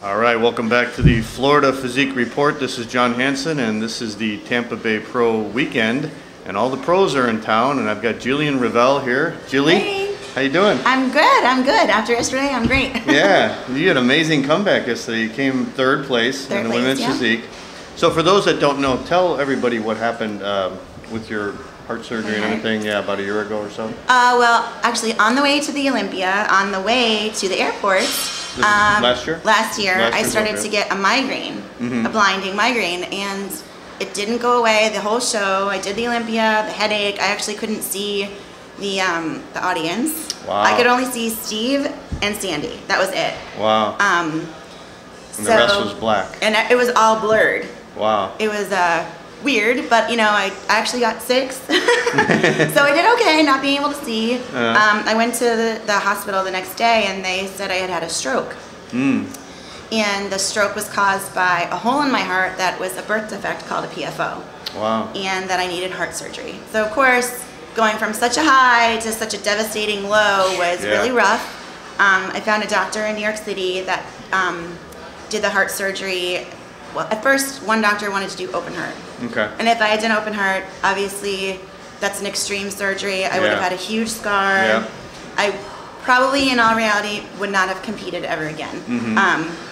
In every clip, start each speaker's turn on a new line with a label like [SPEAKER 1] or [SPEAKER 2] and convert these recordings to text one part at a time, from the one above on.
[SPEAKER 1] All right, welcome back to the Florida Physique Report. This is John Hansen, and this is the Tampa Bay Pro weekend, and all the pros are in town, and I've got Jillian Reville here. Jilly,
[SPEAKER 2] hey.
[SPEAKER 1] How you doing?
[SPEAKER 2] I'm good. After yesterday, I'm great.
[SPEAKER 1] Yeah, you had an amazing comeback yesterday. You came third place in the women's physique. So for those that don't know, tell everybody what happened with your heart surgery and everything, about a year ago or so.
[SPEAKER 2] Well, actually, on the way to the Olympia, on the way to the airport,
[SPEAKER 1] last year?
[SPEAKER 2] Last year, I started to get a migraine, a blinding migraine, and it didn't go away the whole show. I did the Olympia, the headache. I actually couldn't see the audience.
[SPEAKER 1] Wow.
[SPEAKER 2] I could only see Steve and Sandy. That was it.
[SPEAKER 1] Wow. And the rest was black.
[SPEAKER 2] And it was all blurred.
[SPEAKER 1] Wow.
[SPEAKER 2] It was weird, but you know, I actually got 6. So I did okay not being able to see. I went to the hospital the next day and they said I had had a stroke. And the stroke was caused by a hole in my heart that was a birth defect called a PFO.
[SPEAKER 1] Wow.
[SPEAKER 2] And that I needed heart surgery. So of course, going from such a high to such a devastating low was really rough. I found a doctor in New York City that did the heart surgery. Well, at first, one doctor wanted to do open heart.
[SPEAKER 1] Okay.
[SPEAKER 2] And if I had done open heart, obviously, that's an extreme surgery. I would have had a huge scar.
[SPEAKER 1] Yeah.
[SPEAKER 2] I probably, in all reality, would not have competed ever again.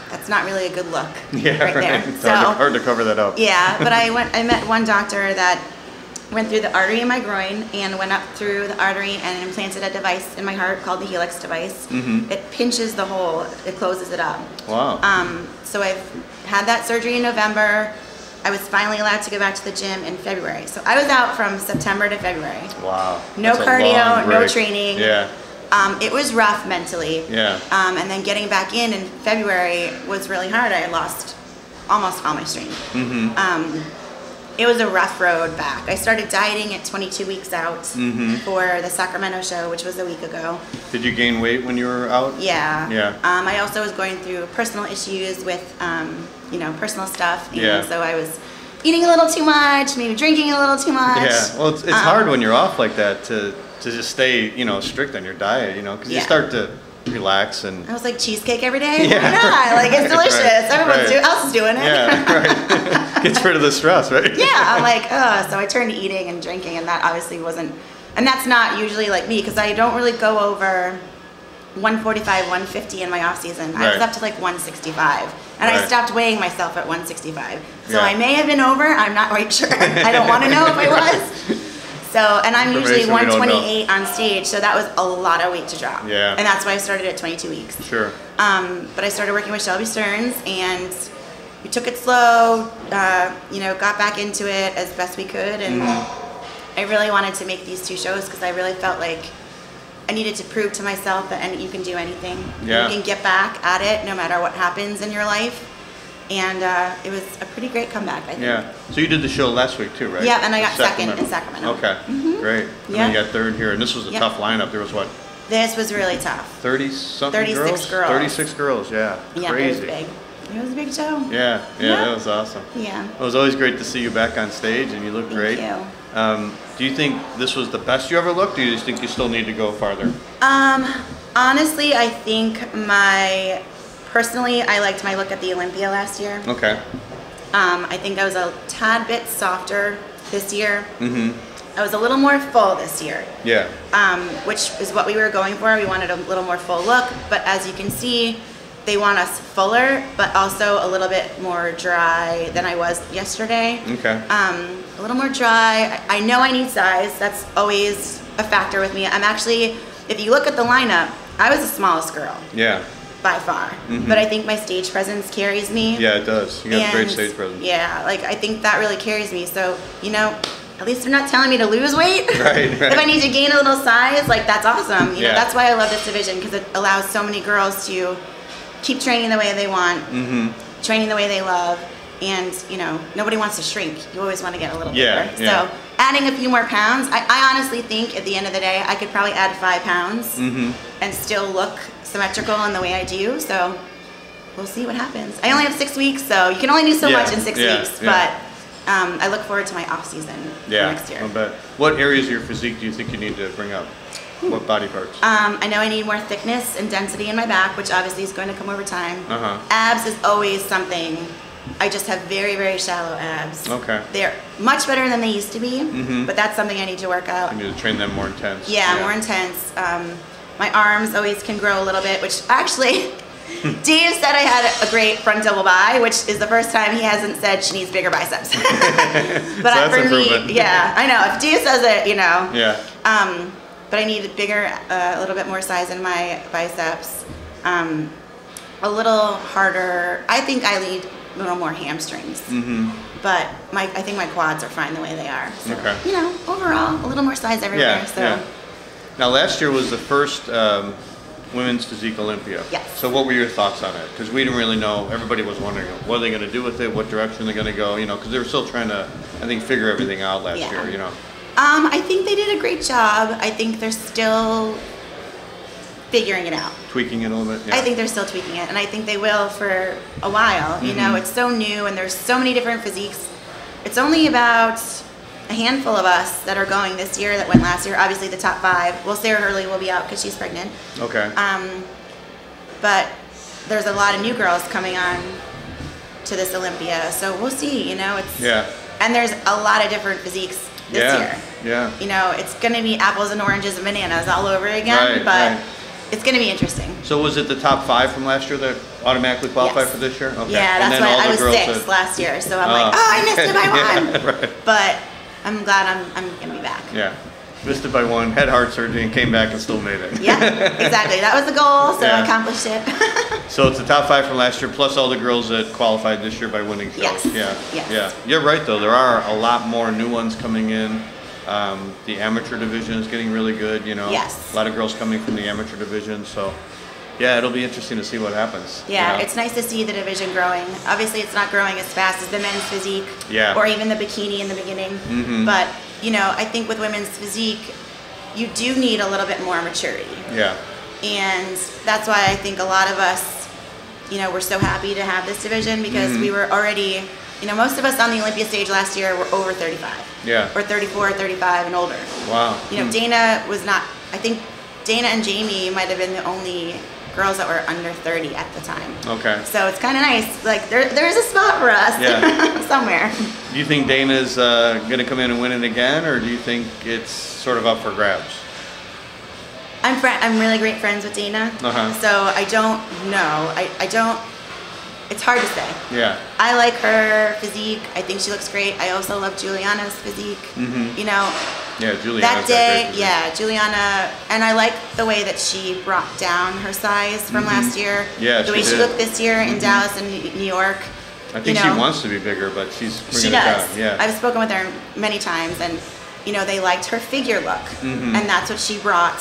[SPEAKER 2] That's not really a good look right there.
[SPEAKER 1] It's hard to cover that up.
[SPEAKER 2] Yeah, but I met one doctor that went through the artery in my groin and went up through the artery and implanted a device in my heart called the Helix device. It pinches the hole, it closes it up.
[SPEAKER 1] Wow.
[SPEAKER 2] So I've had that surgery in November. I was finally allowed to go back to the gym in February. So I was out from September to February.
[SPEAKER 1] Wow.
[SPEAKER 2] No cardio, no training.
[SPEAKER 1] Yeah.
[SPEAKER 2] It was rough mentally.
[SPEAKER 1] Yeah.
[SPEAKER 2] And then getting back in February was really hard. I lost almost all my strength. It was a rough road back. I started dieting at 22 weeks out for the Sacramento show, which was a week ago.
[SPEAKER 1] Did you gain weight when you were out?
[SPEAKER 2] Yeah.
[SPEAKER 1] Yeah.
[SPEAKER 2] I also was going through personal issues with, personal stuff. And so I was eating a little too much, maybe drinking a little too much.
[SPEAKER 1] Yeah. Well, it's hard when you're off like that to just stay, strict on your diet, because you start to relax and.
[SPEAKER 2] I was like, cheesecake every day? Yeah. Why not? Like, it's delicious. Everyone else is doing it.
[SPEAKER 1] Yeah, right. Gets rid of the stress, right?
[SPEAKER 2] Yeah, I'm like, so I turned to eating and drinking, and that obviously wasn't, and that's not usually like me, because I don't really go over 145, 150 in my off season. I was up to like 165, and I stopped weighing myself at 165. So I may have been over, I'm not quite sure. I don't want to know if I was. So, and I'm usually 128 on stage, so that was a lot of weight to drop.
[SPEAKER 1] Yeah.
[SPEAKER 2] And that's why I started at 22 weeks.
[SPEAKER 1] Sure.
[SPEAKER 2] But I started working with Shelby Stearns, and we took it slow, got back into it as best we could, and I really wanted to make these 2 shows because I really felt like I needed to prove to myself that you can do anything.
[SPEAKER 1] Yeah.
[SPEAKER 2] You can get back at it no matter what happens in your life. And it was a pretty great comeback, I think.
[SPEAKER 1] Yeah. So you did the show last week too, right?
[SPEAKER 2] Yeah, and I got second in Sacramento.
[SPEAKER 1] Okay. Great. And then you got third here, and this was a tough lineup. There was what?
[SPEAKER 2] This was really tough.
[SPEAKER 1] 30-something girls?
[SPEAKER 2] 36 girls.
[SPEAKER 1] 36 girls, yeah.
[SPEAKER 2] Yeah,
[SPEAKER 1] Crazy.
[SPEAKER 2] it was big. It was a big show.
[SPEAKER 1] Yeah, that was awesome.
[SPEAKER 2] Yeah.
[SPEAKER 1] It was always great to see you back on stage, and you look great.
[SPEAKER 2] Thank you.
[SPEAKER 1] Do you think this was the best you ever looked, or do you just think you still need to go farther?
[SPEAKER 2] Honestly, I think personally, I liked my look at the Olympia last year.
[SPEAKER 1] Okay.
[SPEAKER 2] I think I was a tad bit softer this year. I was a little more full this year. Yeah. Which is what we were going for. We wanted a little more full look, but as you can see, they want us fuller, but also a little bit more dry than I was yesterday. Okay. A little more dry. I know I need size. That's always a factor with me. I'm actually, if you look at the lineup, I was the smallest girl. Yeah. By far. But I think my stage presence carries me.
[SPEAKER 1] Yeah, it does. You got a great stage presence.
[SPEAKER 2] Yeah, like I think that really carries me. So, at least they're not telling me to lose weight. Right. If I need to gain a little size, like that's awesome. You know, that's why I love this division, because it allows so many girls to keep training the way they want, training the way they love, and nobody wants to shrink. You always want to get a little bigger. So adding a few more pounds, I honestly think at the end of the day, I could probably add 5 pounds and still look symmetrical in the way I do. So we'll see what happens. I only have 6 weeks, so you can only do so much in 6 weeks. But I look forward to my off season next year.
[SPEAKER 1] I bet. What areas of your physique do you think you need to bring up? What body parts?
[SPEAKER 2] I know I need more thickness and density in my back, which obviously is going to come over time. Abs is always something. I just have very, very shallow abs.
[SPEAKER 1] Okay.
[SPEAKER 2] They're much better than they used to be, but that's something I need to work out.
[SPEAKER 1] You need to train them more intense.
[SPEAKER 2] Yeah, more intense. My arms always can grow a little bit, which actually, Dave said I had a great front double bi, which is the first time he hasn't said she needs bigger biceps. But
[SPEAKER 1] so
[SPEAKER 2] for me, yeah, I know. If Dave says it, you know.
[SPEAKER 1] Yeah.
[SPEAKER 2] But I need bigger, a little bit more size in my biceps. A little harder. I think I need a little more hamstrings. But I think my quads are fine the way they are. So, you know, overall, a little more size everywhere.
[SPEAKER 1] Yeah,
[SPEAKER 2] so.
[SPEAKER 1] yeah. Now, last year was the first Women's Physique Olympia.
[SPEAKER 2] Yes.
[SPEAKER 1] So what were your thoughts on it? Because we didn't really know. Everybody was wondering, what are they going to do with it? What direction they're going to go? You know, because they were still trying to, I think, figure everything out last year, you know.
[SPEAKER 2] I think they did a great job. I think they're still figuring it out.
[SPEAKER 1] Tweaking it a little bit? Yeah.
[SPEAKER 2] I think they're still tweaking it, and I think they will for a while. You know, it's so new, and there's so many different physiques. It's only about a handful of us that are going this year that went last year. Obviously, the top 5. Well, Sarah Hurley will be out because she's pregnant.
[SPEAKER 1] Okay.
[SPEAKER 2] But there's a lot of new girls coming on to this Olympia, so we'll see. You know, it's and there's a lot of different physiques this year.
[SPEAKER 1] Yeah.
[SPEAKER 2] You know, it's going to be apples and oranges and bananas all over again, but it's going to be interesting.
[SPEAKER 1] So was it the top 5 from last year that automatically qualified for this year? Okay.
[SPEAKER 2] Yeah, that's why I was 6 last year, so I'm like, oh, I missed it by 1.
[SPEAKER 1] Right.
[SPEAKER 2] But I'm glad I'm going to be back.
[SPEAKER 1] Yeah. Missed it by 1, had heart surgery, and came back and still made it.
[SPEAKER 2] Yeah, exactly. That was the goal, so I accomplished it.
[SPEAKER 1] So it's the top 5 from last year, plus all the girls that qualified this year by winning shows.
[SPEAKER 2] Yes.
[SPEAKER 1] Yeah. You're right, though. There are a lot more new ones coming in. The amateur division is getting really good, you know.
[SPEAKER 2] Yes.
[SPEAKER 1] A lot of girls coming from the amateur division, so yeah, it'll be interesting to see what happens.
[SPEAKER 2] Yeah, it's nice to see the division growing. Obviously, it's not growing as fast as the men's physique or even the bikini in the beginning. But, you know, I think with women's physique, you do need a little bit more maturity.
[SPEAKER 1] Yeah.
[SPEAKER 2] And that's why I think a lot of us, you know, we're so happy to have this division because we were already, you know, most of us on the Olympia stage last year were over 35.
[SPEAKER 1] Yeah.
[SPEAKER 2] Or 34, 35 and older.
[SPEAKER 1] Wow.
[SPEAKER 2] You know, Dana was not, I think Dana and Jamie might have been the only girls that were under 30 at the time. Okay. So it's kind of nice. Like, there's a spot for us somewhere.
[SPEAKER 1] Do you think Dana's going to come in and win it again, or do you think it's sort of up for grabs?
[SPEAKER 2] I'm really great friends with Dana. So I don't know. I don't, it's hard to say. Yeah. I like her physique. I think she looks great. I also love Juliana's physique. You know.
[SPEAKER 1] Yeah, Juliana.
[SPEAKER 2] That day, Juliana, and I like the way that she brought down her size from last year. Yeah, the way she looked this year in Dallas and New York.
[SPEAKER 1] I think she wants to be bigger, but she's bringing
[SPEAKER 2] it
[SPEAKER 1] down.
[SPEAKER 2] She does. I've spoken with her many times, and you know they liked her figure look, and that's what she brought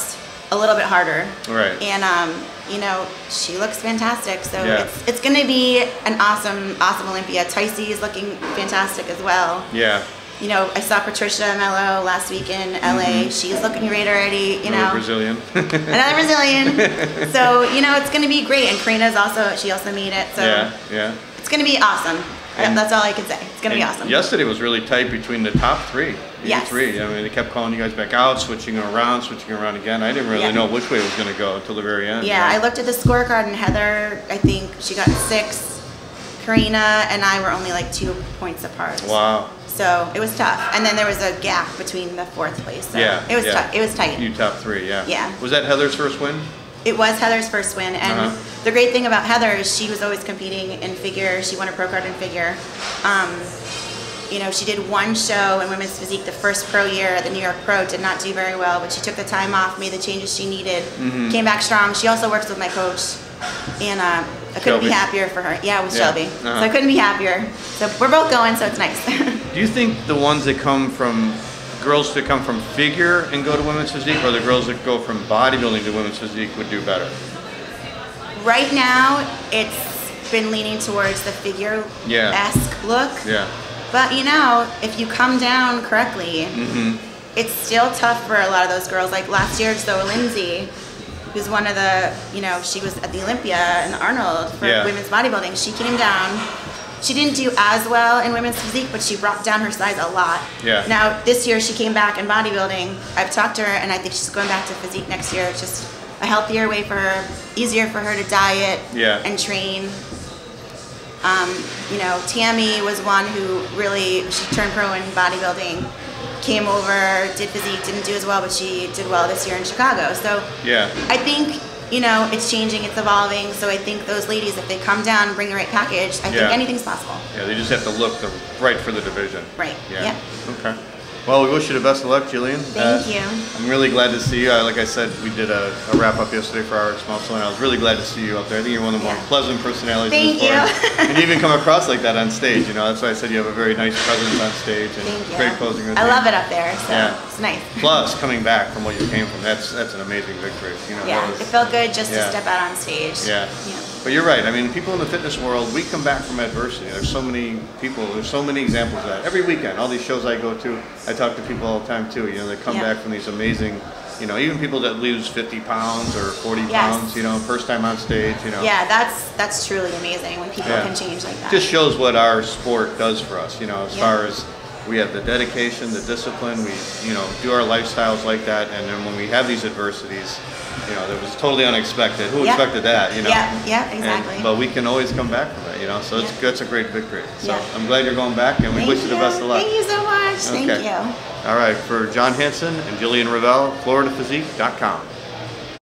[SPEAKER 2] a little bit harder. Right. And you know she looks fantastic. So it's going to be an awesome Olympia. Ticey is looking fantastic as well. Yeah. You know, I saw Patricia Mello last week in LA. She's looking great already, you know.
[SPEAKER 1] Brazilian.
[SPEAKER 2] Another Brazilian. So, you know, it's going to be great. And Karina's also, she also made it. So it's going to be awesome. That's all I can say. It's going to be awesome.
[SPEAKER 1] Yesterday was really tight between the top 3. Yes. 3. I mean, they kept calling you guys back out, switching around again. I didn't really know which way it was going to go until the very end.
[SPEAKER 2] Yeah, I looked at the scorecard and Heather, I think she got 6. Karina and I were only like 2 points apart. Wow. So it was tough, and then there was a gap between the 4th place. So it was tough. It was tight.
[SPEAKER 1] You top 3, yeah.
[SPEAKER 2] Yeah.
[SPEAKER 1] Was that Heather's first win?
[SPEAKER 2] It was Heather's first win, and the great thing about Heather is she was always competing in figure. She won a pro card in figure. You know, she did 1 show in women's physique the first pro year at the New York Pro. Did not do very well, but she took the time off, made the changes she needed, came back strong. She also works with my coach, and I couldn't be happier for her. Yeah, with Shelby. So I couldn't be happier. So we're both going, so it's nice.
[SPEAKER 1] Do you think the ones that come from, girls that come from figure and go to women's physique, or the girls that go from bodybuilding to women's physique would do better?
[SPEAKER 2] Right now, it's been leaning towards the figure-esque look. Yeah. But you know, if you come down correctly, it's still tough for a lot of those girls. Like last year, Zoe Lindsay, who's one of the, you know, she was at the Olympia and the Arnold for women's bodybuilding. She came down she didn't do as well in women's physique, but she brought down her size a lot.
[SPEAKER 1] Yeah.
[SPEAKER 2] Now this year she came back in bodybuilding. I've talked to her, and I think she's going back to physique next year. It's just a healthier way for her, easier for her to diet and train. You know, Tammy was one who really, she turned pro in bodybuilding, came over, did physique, didn't do as well, but she did well this year in Chicago. So I think, you know, it's changing, it's evolving. So I think those ladies, if they come down and bring the right package, I think anything's possible.
[SPEAKER 1] Yeah, they just have to look right for the division.
[SPEAKER 2] Right.
[SPEAKER 1] Yeah. Okay. Well, we wish you the best of luck, Jillian.
[SPEAKER 2] Thank you.
[SPEAKER 1] I'm really glad to see you. Like I said, we did a wrap-up yesterday for our small salon. I was really glad to see you up there. I think you're one of the more pleasant personalities in the sport.
[SPEAKER 2] Thank
[SPEAKER 1] you. And you even come across like that on stage, you know. That's why I said you have a very nice presence on stage and great posing routine.
[SPEAKER 2] I love it up there, so it's nice.
[SPEAKER 1] Plus, coming back from what you came from, that's an amazing victory. You know,
[SPEAKER 2] it felt good just to step out on stage.
[SPEAKER 1] Yeah. But you're right. I mean, people in the fitness world, we come back from adversity. There's so many people, there's so many examples of that. Every weekend, all these shows I go to, I talk to people all the time too. You know, they come back from these amazing, you know, even people that lose 50 pounds or 40 pounds, you know, first time on stage, you know.
[SPEAKER 2] Yeah, that's truly amazing when people can change like that.
[SPEAKER 1] Just shows what our sport does for us, you know, as far as we have the dedication, the discipline, we, you know, do our lifestyles like that, and then when we have these adversities, you know, that was totally unexpected. Who expected that, you know?
[SPEAKER 2] Yeah, exactly.
[SPEAKER 1] But we can always come back from it, you know, so that's a great victory. So I'm glad you're going back, and we wish you the best of luck.
[SPEAKER 2] Thank you so much. Thank you.
[SPEAKER 1] All right, for John Hansen and Jillian Reville, FloridaPhysique.com.